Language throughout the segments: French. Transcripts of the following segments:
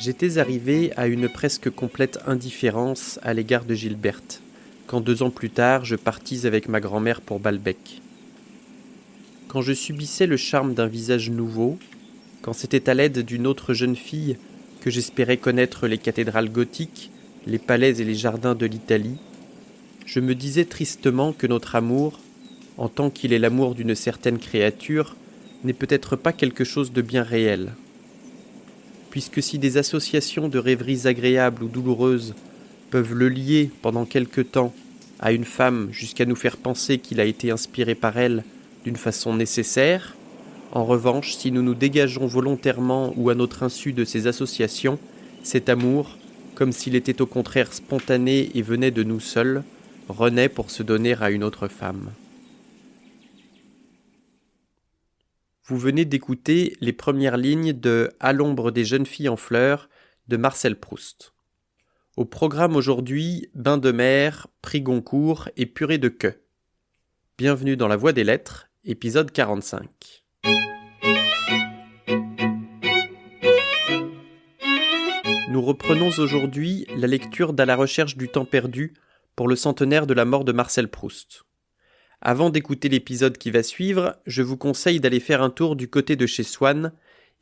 J'étais arrivé à une presque complète indifférence à l'égard de Gilberte, quand 2 ans plus tard je partis avec ma grand-mère pour Balbec. Quand je subissais le charme d'un visage nouveau, quand c'était à l'aide d'une autre jeune fille que j'espérais connaître les cathédrales gothiques, les palais et les jardins de l'Italie, je me disais tristement que notre amour, en tant qu'il est l'amour d'une certaine créature, n'est peut-être pas quelque chose de bien réel. Puisque si des associations de rêveries agréables ou douloureuses peuvent le lier pendant quelque temps à une femme jusqu'à nous faire penser qu'il a été inspiré par elle d'une façon nécessaire, en revanche, si nous nous dégageons volontairement ou à notre insu de ces associations, cet amour, comme s'il était au contraire spontané et venait de nous seuls, renaît pour se donner à une autre femme. Vous venez d'écouter les premières lignes de « À l'ombre des jeunes filles en fleurs » de Marcel Proust. Au programme aujourd'hui, bain de mer, prix Goncourt et purée de queue. Bienvenue dans la Voie des Lettres, épisode 45. Nous reprenons aujourd'hui la lecture d'À la recherche du temps perdu pour le centenaire de la mort de Marcel Proust. Avant d'écouter l'épisode qui va suivre, je vous conseille d'aller faire un tour du côté de chez Swann,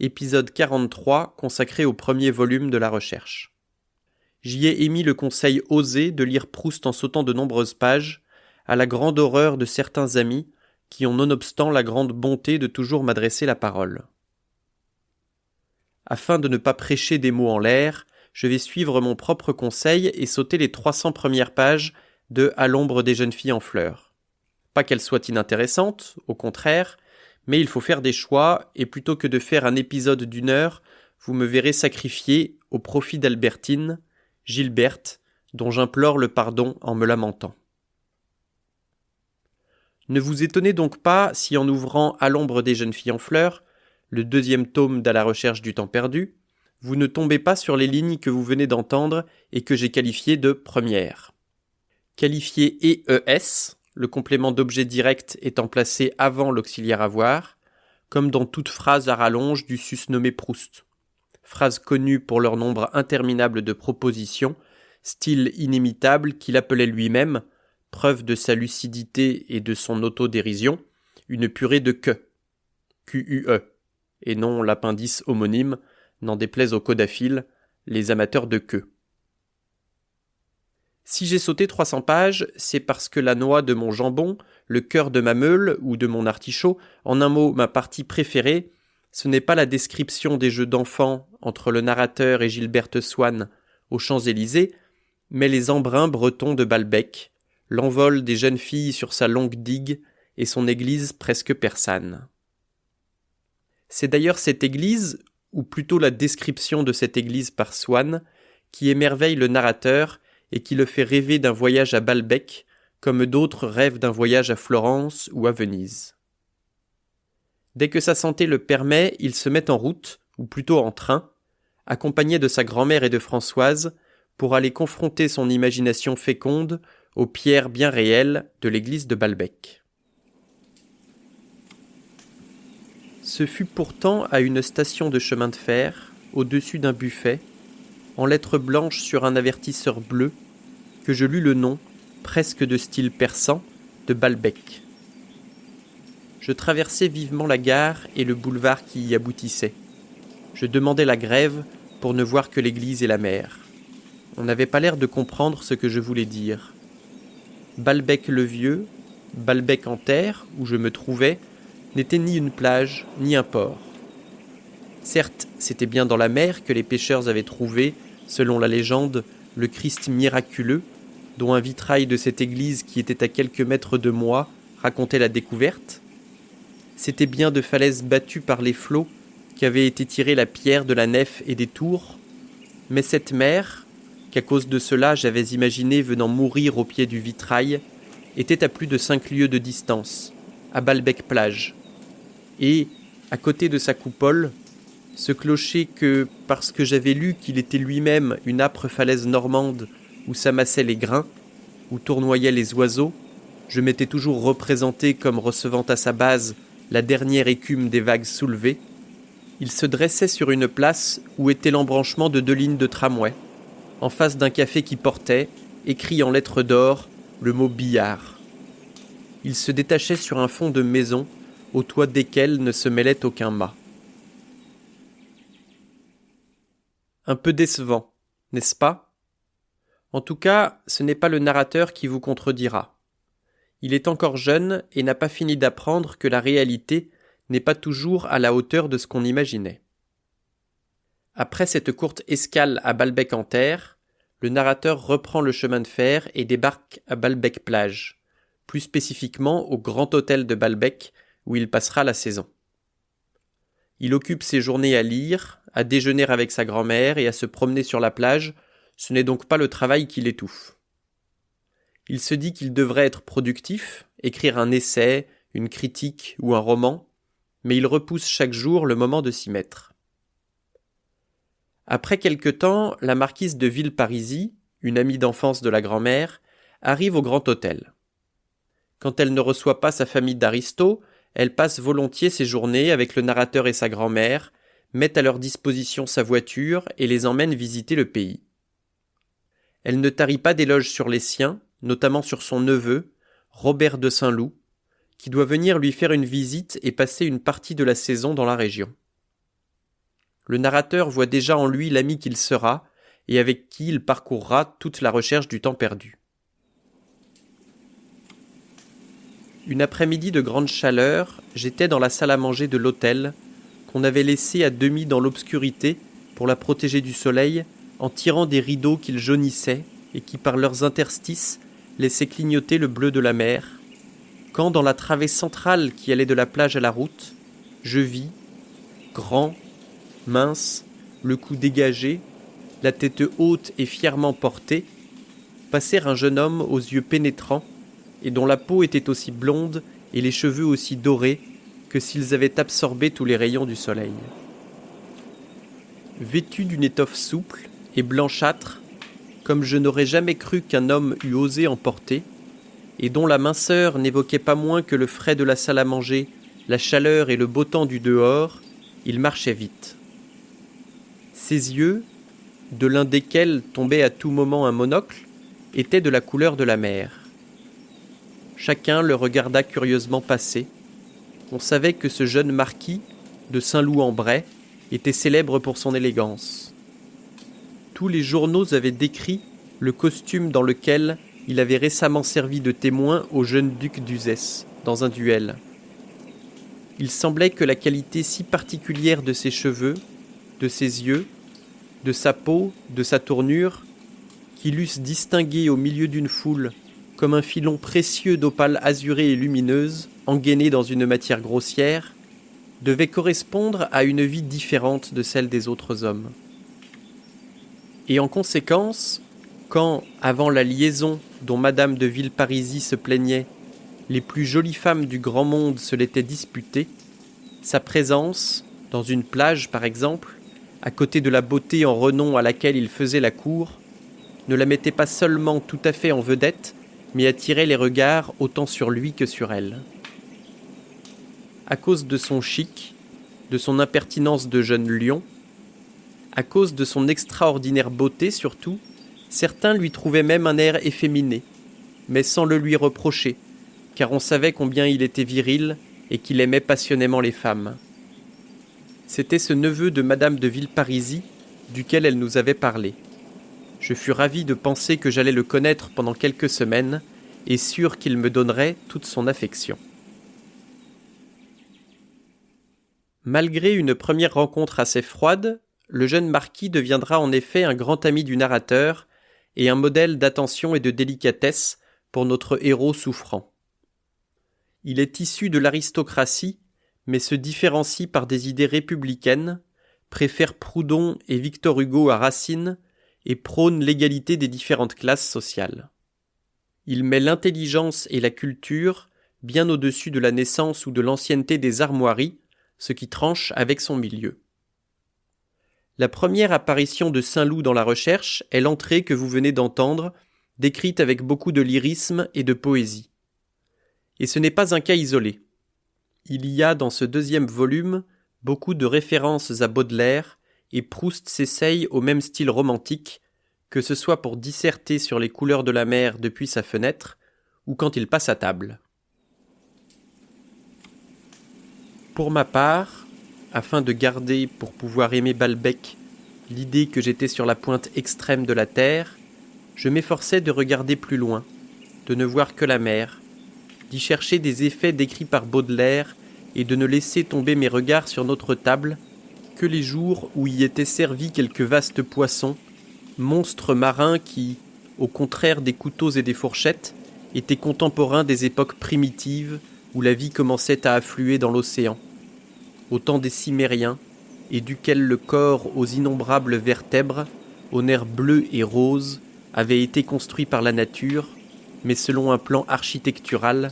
épisode 43 consacré au premier volume de la recherche. J'y ai émis le conseil osé de lire Proust en sautant de nombreuses pages, à la grande horreur de certains amis qui ont nonobstant la grande bonté de toujours m'adresser la parole. Afin de ne pas prêcher des mots en l'air, je vais suivre mon propre conseil et sauter les 300 premières pages de « À l'ombre des jeunes filles en fleurs ». Pas qu'elles soient inintéressantes, au contraire, mais il faut faire des choix, et plutôt que de faire un épisode d'1 heure, vous me verrez sacrifier, au profit d'Albertine, Gilberte, dont j'implore le pardon en me lamentant. Ne vous étonnez donc pas si en ouvrant À l'ombre des jeunes filles en fleurs, le 2e tome d'À la recherche du temps perdu, vous ne tombez pas sur les lignes que vous venez d'entendre et que j'ai qualifiées de premières. Qualifiées EES, le complément d'objet direct étant placé avant l'auxiliaire avoir, comme dans toute phrase à rallonge du susnommé Proust. Phrases connues pour leur nombre interminable de propositions, style inimitable qu'il appelait lui-même, preuve de sa lucidité et de son autodérision, une purée de queue, QUE, et non l'appendice homonyme, n'en déplaise aux codaphiles, les amateurs de queue. Si j'ai sauté 300 pages, c'est parce que la noix de mon jambon, le cœur de ma meule ou de mon artichaut, en un mot ma partie préférée, ce n'est pas la description des jeux d'enfants entre le narrateur et Gilberte Swann aux Champs-Élysées, mais les embruns bretons de Balbec, l'envol des jeunes filles sur sa longue digue et son église presque persane. C'est d'ailleurs cette église, ou plutôt la description de cette église par Swann, qui émerveille le narrateur et qui le fait rêver d'un voyage à Balbec, comme d'autres rêvent d'un voyage à Florence ou à Venise. Dès que sa santé le permet, il se met en route, ou plutôt en train, accompagné de sa grand-mère et de Françoise, pour aller confronter son imagination féconde aux pierres bien réelles de l'église de Balbec. Ce fut pourtant à une station de chemin de fer, au-dessus d'un buffet, en lettres blanches sur un avertisseur bleu, que je lus le nom, presque de style persan, de Balbec. Je traversais vivement la gare et le boulevard qui y aboutissait. Je demandais la grève pour ne voir que l'église et la mer. On n'avait pas l'air de comprendre ce que je voulais dire. Balbec-le-Vieux, Balbec-en-Terre, où je me trouvais, n'était ni une plage, ni un port. Certes, c'était bien dans la mer que les pêcheurs avaient trouvé, selon la légende, le Christ miraculeux, dont un vitrail de cette église qui était à quelques mètres de moi racontait la découverte. C'était bien de falaises battues par les flots qu'avait été tirée la pierre de la nef et des tours, mais cette mer, qu'à cause de cela j'avais imaginé venant mourir au pied du vitrail, était à plus de 5 lieues de distance, à Balbec-Plage, et, à côté de sa coupole, ce clocher que, parce que j'avais lu qu'il était lui-même une âpre falaise normande où s'amassaient les grains, où tournoyaient les oiseaux, je m'étais toujours représenté comme recevant à sa base la dernière écume des vagues soulevées, Il se dressait sur une place où était l'embranchement de 2 lignes de tramway, en face d'un café qui portait, écrit en lettres d'or, le mot billard. Il se détachait sur un fond de maisons, au toit desquelles ne se mêlait aucun mât. Un peu décevant, n'est-ce pas ? En tout cas, ce n'est pas le narrateur qui vous contredira. Il est encore jeune et n'a pas fini d'apprendre que la réalité n'est pas toujours à la hauteur de ce qu'on imaginait. Après cette courte escale à Balbec-en-Terre, le narrateur reprend le chemin de fer et débarque à Balbec-Plage, plus spécifiquement au Grand Hôtel de Balbec où il passera la saison. Il occupe ses journées à lire, à déjeuner avec sa grand-mère et à se promener sur la plage. Ce n'est donc pas le travail qui l'étouffe. Il se dit qu'il devrait être productif, écrire un essai, une critique ou un roman, mais il repousse chaque jour le moment de s'y mettre. Après quelque temps, la marquise de Villeparisis, une amie d'enfance de la grand-mère, arrive au Grand Hôtel. Quand elle ne reçoit pas sa famille d'aristos, elle passe volontiers ses journées avec le narrateur et sa grand-mère, met à leur disposition sa voiture et les emmène visiter le pays. Elle ne tarit pas d'éloges sur les siens, notamment sur son neveu, Robert de Saint-Loup, qui doit venir lui faire une visite et passer une partie de la saison dans la région. Le narrateur voit déjà en lui l'ami qu'il sera et avec qui il parcourra toute la recherche du temps perdu. Une après-midi de grande chaleur, j'étais dans la salle à manger de l'hôtel, qu'on avait laissée à demi dans l'obscurité pour la protéger du soleil, en tirant des rideaux qu'ils jaunissaient et qui par leurs interstices laissaient clignoter le bleu de la mer, quand dans la travée centrale qui allait de la plage à la route, je vis, grand, mince, le cou dégagé, la tête haute et fièrement portée, passer un jeune homme aux yeux pénétrants et dont la peau était aussi blonde et les cheveux aussi dorés que s'ils avaient absorbé tous les rayons du soleil. Vêtu d'une étoffe souple et blanchâtre, comme je n'aurais jamais cru qu'un homme eût osé en porter, et dont la minceur n'évoquait pas moins que le frais de la salle à manger, la chaleur et le beau temps du dehors, il marchait vite. Ses yeux, de l'un desquels tombait à tout moment un monocle, étaient de la couleur de la mer. Chacun le regarda curieusement passer. On savait que ce jeune marquis, de Saint-Loup-en-Bray, était célèbre pour son élégance. Tous les journaux avaient décrit le costume dans lequel il avait récemment servi de témoin au jeune duc d'Uzès, dans un duel. Il semblait que la qualité si particulière de ses cheveux, de ses yeux, de sa peau, de sa tournure, qui l'eussent distingué au milieu d'une foule comme un filon précieux d'opale azurée et lumineuse, engainé dans une matière grossière, devait correspondre à une vie différente de celle des autres hommes. Et en conséquence, quand, avant la liaison dont Madame de Villeparisis se plaignait, les plus jolies femmes du grand monde se l'étaient disputée, sa présence, dans une plage par exemple, à côté de la beauté en renom à laquelle il faisait la cour, ne la mettait pas seulement tout à fait en vedette, mais attirait les regards autant sur lui que sur elle. À cause de son chic, de son impertinence de jeune lion, à cause de son extraordinaire beauté surtout, certains lui trouvaient même un air efféminé, mais sans le lui reprocher, car on savait combien il était viril et qu'il aimait passionnément les femmes. C'était ce neveu de Madame de Villeparisis duquel elle nous avait parlé. Je fus ravi de penser que j'allais le connaître pendant quelques semaines et sûr qu'il me donnerait toute son affection. Malgré une première rencontre assez froide, le jeune marquis deviendra en effet un grand ami du narrateur et un modèle d'attention et de délicatesse pour notre héros souffrant. Il est issu de l'aristocratie, mais se différencie par des idées républicaines, préfère Proudhon et Victor Hugo à Racine et prône l'égalité des différentes classes sociales. Il met l'intelligence et la culture bien au-dessus de la naissance ou de l'ancienneté des armoiries, ce qui tranche avec son milieu. La première apparition de Saint-Loup dans la recherche est l'entrée que vous venez d'entendre, décrite avec beaucoup de lyrisme et de poésie. Et ce n'est pas un cas isolé. Il y a dans ce deuxième volume beaucoup de références à Baudelaire, et Proust s'essaye au même style romantique, que ce soit pour disserter sur les couleurs de la mer depuis sa fenêtre, ou quand il passe à table. Pour ma part, afin de garder, pour pouvoir aimer Balbec, l'idée que j'étais sur la pointe extrême de la terre, je m'efforçais de regarder plus loin, de ne voir que la mer, d'y chercher des effets décrits par Baudelaire et de ne laisser tomber mes regards sur notre table que les jours où y étaient servis quelques vastes poissons, monstres marins qui, au contraire des couteaux et des fourchettes, étaient contemporains des époques primitives où la vie commençait à affluer dans l'océan, au temps des Cimériens, et duquel le corps aux innombrables vertèbres, aux nerfs bleus et roses, avait été construit par la nature, mais selon un plan architectural,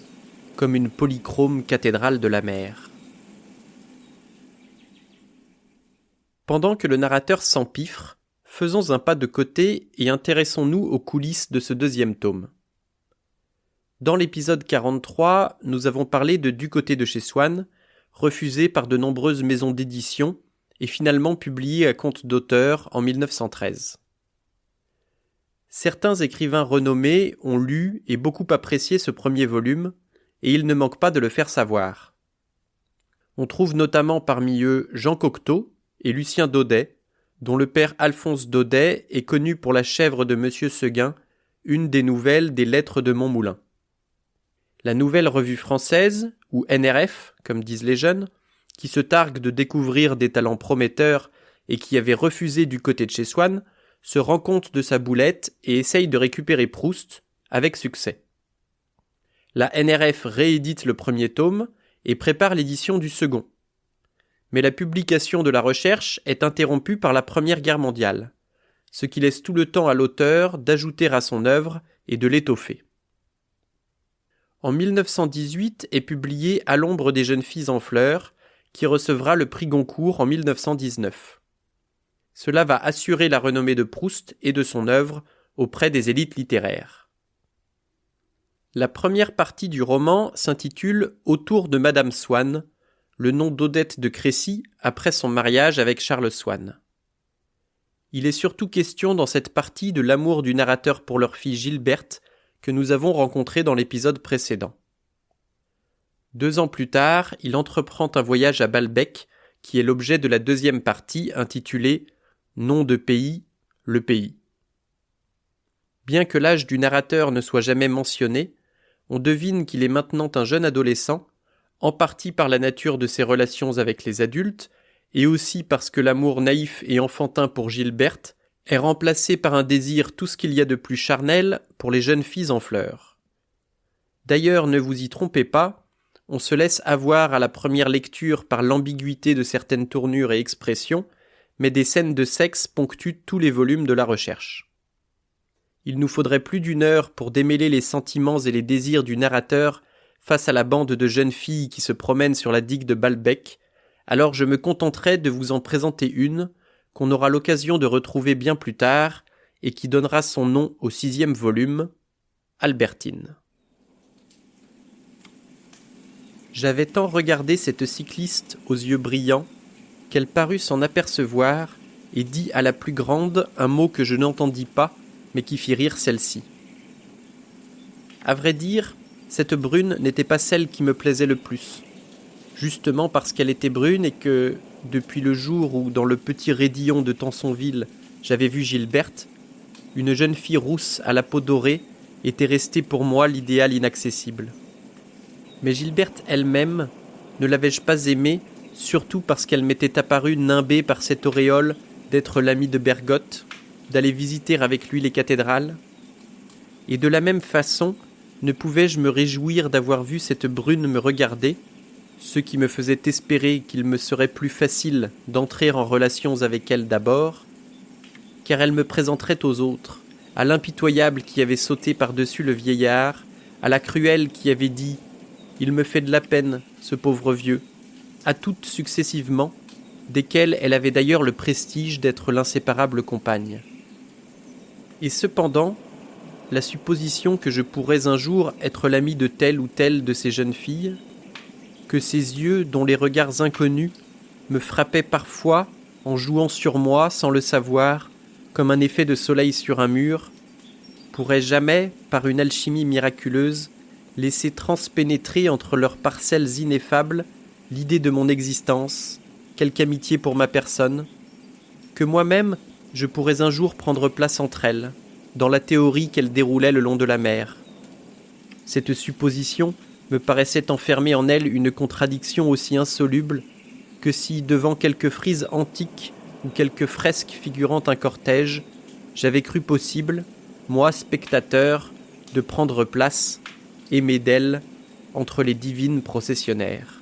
comme une polychrome cathédrale de la mer. Pendant que le narrateur s'empiffre, faisons un pas de côté et intéressons-nous aux coulisses de ce deuxième tome. Dans l'épisode 43, nous avons parlé de Du côté de chez Swann, refusé par de nombreuses maisons d'édition et finalement publié à compte d'auteur en 1913. Certains écrivains renommés ont lu et beaucoup apprécié ce premier volume, et il ne manque pas de le faire savoir. On trouve notamment parmi eux Jean Cocteau et Lucien Daudet, dont le père Alphonse Daudet est connu pour La chèvre de Monsieur Seguin, une des nouvelles des Lettres de Montmoulin. La Nouvelle Revue Française, ou NRF, comme disent les jeunes, qui se targue de découvrir des talents prometteurs et qui avait refusé Du côté de chez Swann, se rend compte de sa boulette et essaye de récupérer Proust, avec succès. La NRF réédite le premier tome et prépare l'édition du second. Mais la publication de la recherche est interrompue par la Première Guerre mondiale, ce qui laisse tout le temps à l'auteur d'ajouter à son œuvre et de l'étoffer. En 1918 est publié À l'ombre des jeunes filles en fleurs, qui recevra le prix Goncourt en 1919. Cela va assurer la renommée de Proust et de son œuvre auprès des élites littéraires. La première partie du roman s'intitule Autour de Madame Swann, le nom d'Odette de Crécy après son mariage avec Charles Swann. Il est surtout question dans cette partie de l'amour du narrateur pour leur fille Gilberte que nous avons rencontré dans l'épisode précédent. 2 ans plus tard, il entreprend un voyage à Balbec qui est l'objet de la deuxième partie intitulée Nom de pays, le pays. Bien que l'âge du narrateur ne soit jamais mentionné, on devine qu'il est maintenant un jeune adolescent, en partie par la nature de ses relations avec les adultes, et aussi parce que l'amour naïf et enfantin pour Gilberte est remplacé par un désir tout ce qu'il y a de plus charnel pour les jeunes filles en fleurs. D'ailleurs, ne vous y trompez pas, on se laisse avoir à la première lecture par l'ambiguïté de certaines tournures et expressions, mais des scènes de sexe ponctuent tous les volumes de la recherche. Il nous faudrait plus d'1 heure pour démêler les sentiments et les désirs du narrateur face à la bande de jeunes filles qui se promènent sur la digue de Balbec, alors je me contenterai de vous en présenter une, qu'on aura l'occasion de retrouver bien plus tard, et qui donnera son nom au 6e volume, Albertine. J'avais tant regardé cette cycliste aux yeux brillants, qu'elle parut s'en apercevoir et dit à la plus grande un mot que je n'entendis pas, mais qui fit rire celle-ci. À vrai dire, cette brune n'était pas celle qui me plaisait le plus, justement parce qu'elle était brune et que, depuis le jour où, dans le petit raidillon de Tansonville, j'avais vu Gilberte, une jeune fille rousse à la peau dorée était restée pour moi l'idéal inaccessible. Mais Gilberte elle-même, ne l'avais-je pas aimée, surtout parce qu'elle m'était apparue nimbée par cette auréole d'être l'amie de Bergotte, d'aller visiter avec lui les cathédrales. Et de la même façon, ne pouvais-je me réjouir d'avoir vu cette brune me regarder, ce qui me faisait espérer qu'il me serait plus facile d'entrer en relations avec elle d'abord, car elle me présenterait aux autres, à l'impitoyable qui avait sauté par-dessus le vieillard, à la cruelle qui avait dit « Il me fait de la peine, ce pauvre vieux », à toutes successivement, desquelles elle avait d'ailleurs le prestige d'être l'inséparable compagne. Et cependant, la supposition que je pourrais un jour être l'amie de telle ou telle de ces jeunes filles, que ces yeux dont les regards inconnus me frappait parfois en jouant sur moi sans le savoir, comme un effet de soleil sur un mur, pourrait jamais, par une alchimie miraculeuse, laisser transpénétrer entre leurs parcelles ineffables l'idée de mon existence, quelque amitié pour ma personne, que moi-même je pourrais un jour prendre place entre elles, dans la théorie qu'elles déroulaient le long de la mer. Cette supposition me paraissait enfermer en elle une contradiction aussi insoluble que si, devant quelque frise antique ou quelque fresque figurant un cortège, j'avais cru possible, moi, spectateur, de prendre place, aimé d'elle, entre les divines processionnaires.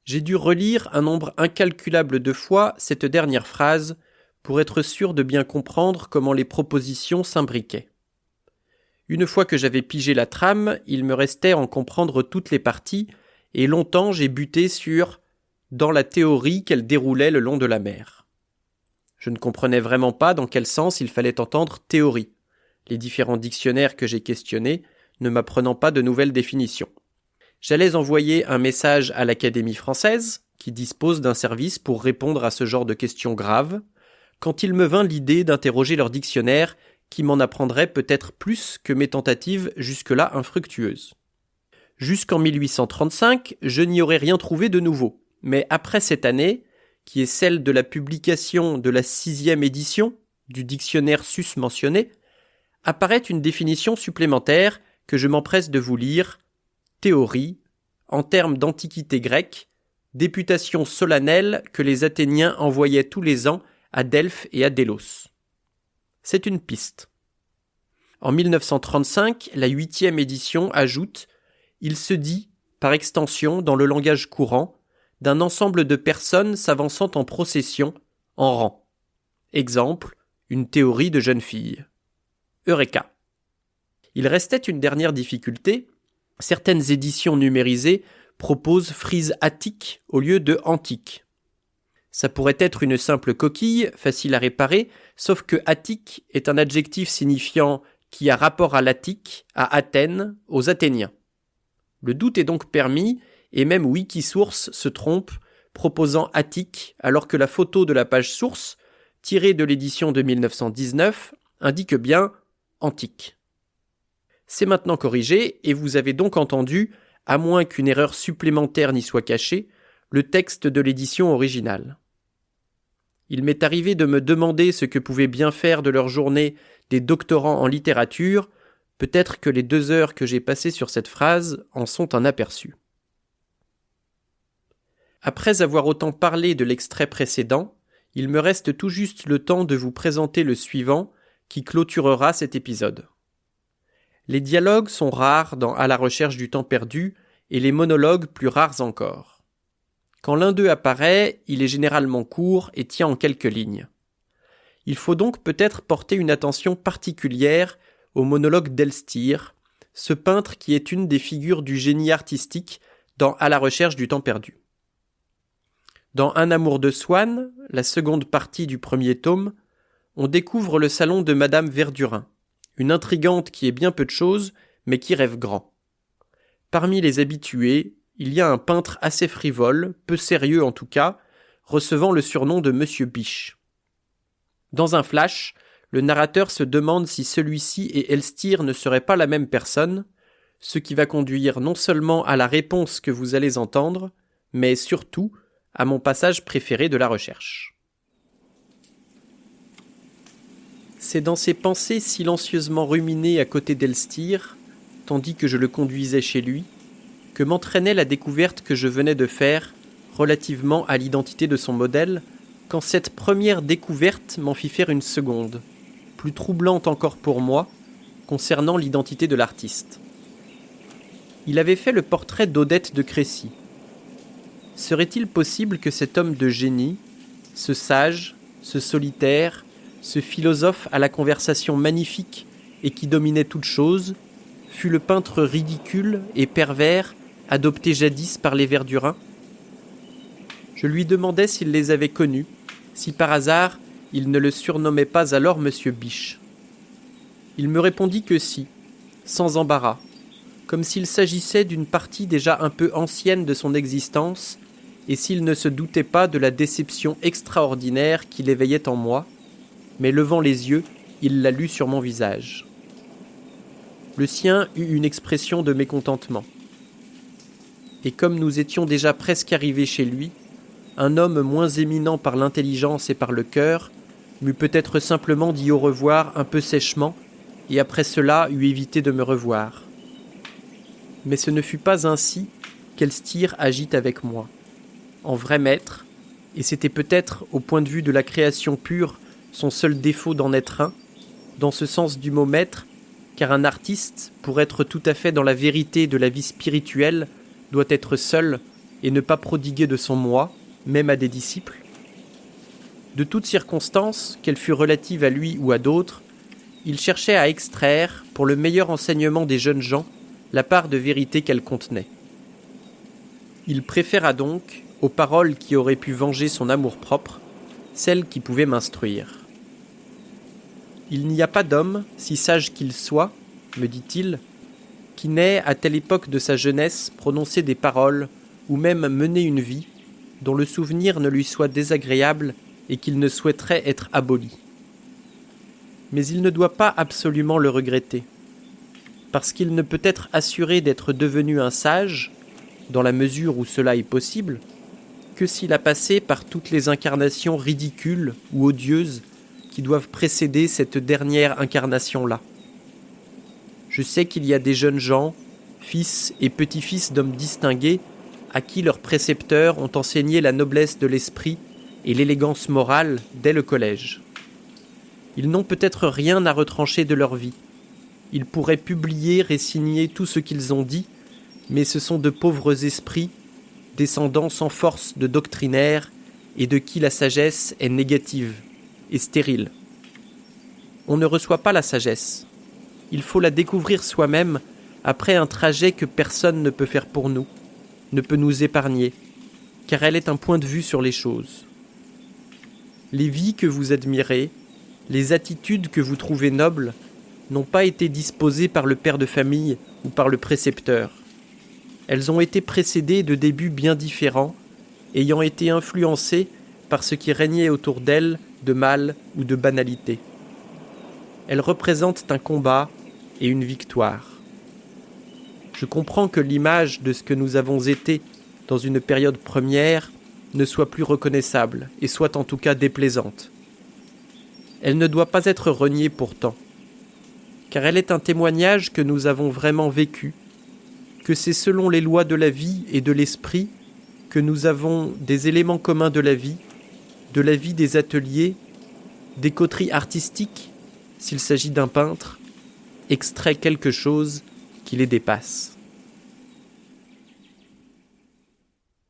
J'ai dû relire un nombre incalculable de fois cette dernière phrase pour être sûr de bien comprendre comment les propositions s'imbriquaient. Une fois que j'avais pigé la trame, il me restait à en comprendre toutes les parties, et longtemps j'ai buté sur « dans la théorie qu'elle déroulait le long de la mer ». Je ne comprenais vraiment pas dans quel sens il fallait entendre « théorie », les différents dictionnaires que j'ai questionnés ne m'apprenant pas de nouvelles définitions. J'allais envoyer un message à l'Académie française, qui dispose d'un service pour répondre à ce genre de questions graves, quand il me vint l'idée d'interroger leur dictionnaire qui m'en apprendrait peut-être plus que mes tentatives jusque-là infructueuses. Jusqu'en 1835, je n'y aurais rien trouvé de nouveau, mais après cette année, qui est celle de la publication de la 6e édition du dictionnaire sus-mentionné, apparaît une définition supplémentaire que je m'empresse de vous lire. Théorie, en termes d'antiquité grecque, députation solennelle que les Athéniens envoyaient tous les ans à Delphes et à Délos. C'est une piste. En 1935, la 8e édition ajoute « Il se dit, par extension, dans le langage courant, d'un ensemble de personnes s'avançant en procession, en rang. Exemple, une théorie de jeune fille. Eureka !» Il restait une dernière difficulté. Certaines éditions numérisées proposent frise attique au lieu de antique. Ça pourrait être une simple coquille, facile à réparer, sauf que attique est un adjectif signifiant qui a rapport à l'Attique, à Athènes, aux Athéniens. Le doute est donc permis, et même Wikisource se trompe, proposant attique, alors que la photo de la page source, tirée de l'édition de 1919, indique bien antique. C'est maintenant corrigé, et vous avez donc entendu, à moins qu'une erreur supplémentaire n'y soit cachée, le texte de l'édition originale. Il m'est arrivé de me demander ce que pouvaient bien faire de leur journée des doctorants en littérature, peut-être que les 2 heures que j'ai passées sur cette phrase en sont un aperçu. Après avoir autant parlé de l'extrait précédent, il me reste tout juste le temps de vous présenter le suivant qui clôturera cet épisode. Les dialogues sont rares dans À la recherche du temps perdu et les monologues plus rares encore. Quand l'un d'eux apparaît, il est généralement court et tient en quelques lignes. Il faut donc peut-être porter une attention particulière au monologue d'Elstir, ce peintre qui est une des figures du génie artistique dans À la recherche du temps perdu. Dans Un amour de Swann, la seconde partie du premier tome, on découvre le salon de Madame Verdurin, une intrigante qui est bien peu de choses, mais qui rêve grand. Parmi les habitués, il y a un peintre assez frivole, peu sérieux en tout cas, recevant le surnom de Monsieur Biche. Dans un flash, le narrateur se demande si celui-ci et Elstir ne seraient pas la même personne, ce qui va conduire non seulement à la réponse que vous allez entendre, mais surtout à mon passage préféré de la recherche. C'est dans ces pensées silencieusement ruminées à côté d'Elstir, tandis que je le conduisais chez lui, que m'entraînait la découverte que je venais de faire relativement à l'identité de son modèle, quand cette première découverte m'en fit faire une seconde, plus troublante encore pour moi, concernant l'identité de l'artiste. Il avait fait le portrait d'Odette de Crécy. Serait-il possible que cet homme de génie, ce sage, ce solitaire, ce philosophe à la conversation magnifique et qui dominait toute chose, fut le peintre ridicule et pervers adopté jadis par les Verdurins ? Je lui demandai s'il les avait connus, si par hasard il ne le surnommait pas alors Monsieur Biche. Il me répondit que si, sans embarras, comme s'il s'agissait d'une partie déjà un peu ancienne de son existence, et s'il ne se doutait pas de la déception extraordinaire qui l'éveillait en moi, mais levant les yeux, il la lut sur mon visage. Le sien eut une expression de mécontentement. Et comme nous étions déjà presque arrivés chez lui, un homme moins éminent par l'intelligence et par le cœur m'eût peut-être simplement dit au revoir un peu sèchement, et après cela eût évité de me revoir. Mais ce ne fut pas ainsi qu'Elstir agit avec moi. En vrai maître, et c'était peut-être, au point de vue de la création pure, son seul défaut d'en être un, dans ce sens du mot maître, car un artiste, pour être tout à fait dans la vérité de la vie spirituelle, doit être seul et ne pas prodiguer de son moi, même à des disciples. De toute circonstance, qu'elle fût relative à lui ou à d'autres, il cherchait à extraire, pour le meilleur enseignement des jeunes gens, la part de vérité qu'elle contenait. Il préféra donc, aux paroles qui auraient pu venger son amour-propre, celles qui pouvaient m'instruire. Il n'y a pas d'homme, si sage qu'il soit, me dit-il, qui n'ait, à telle époque de sa jeunesse, prononcé des paroles, ou même mené une vie, dont le souvenir ne lui soit désagréable et qu'il ne souhaiterait être aboli. Mais il ne doit pas absolument le regretter, parce qu'il ne peut être assuré d'être devenu un sage, dans la mesure où cela est possible, que s'il a passé par toutes les incarnations ridicules ou odieuses qui doivent précéder cette dernière incarnation-là. Je sais qu'il y a des jeunes gens, fils et petits-fils d'hommes distingués, à qui leurs précepteurs ont enseigné la noblesse de l'esprit et l'élégance morale dès le collège. Ils n'ont peut-être rien à retrancher de leur vie. Ils pourraient publier et signer tout ce qu'ils ont dit, mais ce sont de pauvres esprits, descendants sans force de doctrinaires et de qui la sagesse est négative et stérile. On ne reçoit pas la sagesse. Il faut la découvrir soi-même après un trajet que personne ne peut faire pour nous, ne peut nous épargner, car elle est un point de vue sur les choses. Les vies que vous admirez, les attitudes que vous trouvez nobles, n'ont pas été disposées par le père de famille ou par le précepteur. Elles ont été précédées de débuts bien différents, ayant été influencées par ce qui régnait autour d'elles de mal ou de banalité. Elles représentent un combat et une victoire. Je comprends que l'image de ce que nous avons été dans une période première ne soit plus reconnaissable et soit en tout cas déplaisante. Elle ne doit pas être reniée pourtant, car elle est un témoignage que nous avons vraiment vécu, que c'est selon les lois de la vie et de l'esprit que nous avons des éléments communs de la vie des ateliers, des coteries artistiques, s'il s'agit d'un peintre, extrait quelque chose qui les dépasse.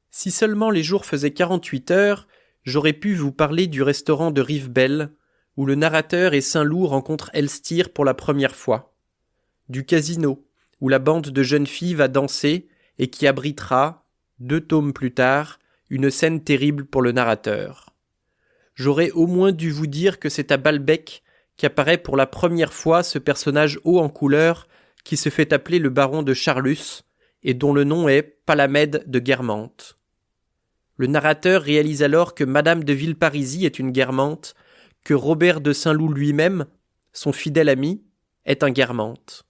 Si seulement les jours faisaient 48 heures, j'aurais pu vous parler du restaurant de Rivebelle, où le narrateur et Saint-Loup rencontrent Elstir pour la première fois, du casino, où la bande de jeunes filles va danser et qui abritera, 2 tomes plus tard, une scène terrible pour le narrateur. J'aurais au moins dû vous dire que c'est à Balbec qu'apparaît pour la première fois ce personnage haut en couleur qui se fait appeler le baron de Charlus et dont le nom est Palamède de Guermantes. Le narrateur réalise alors que Madame de Villeparisis est une Guermantes, que Robert de Saint-Loup lui-même, son fidèle ami, est un Guermantes.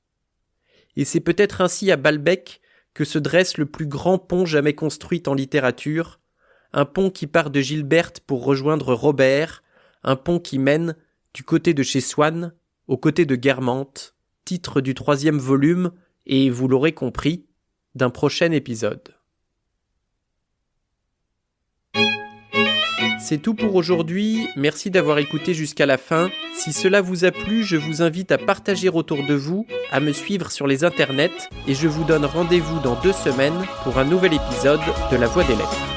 Et c'est peut-être ainsi à Balbec que se dresse le plus grand pont jamais construit en littérature, un pont qui part de Gilberte pour rejoindre Robert, un pont qui mène, du côté de chez Swann, au côté de Guermantes, titre du 3e volume et, vous l'aurez compris, d'un prochain épisode. C'est tout pour aujourd'hui, merci d'avoir écouté jusqu'à la fin. Si cela vous a plu, je vous invite à partager autour de vous, à me suivre sur les internets et je vous donne rendez-vous dans 2 semaines pour un nouvel épisode de La Voix des Lettres.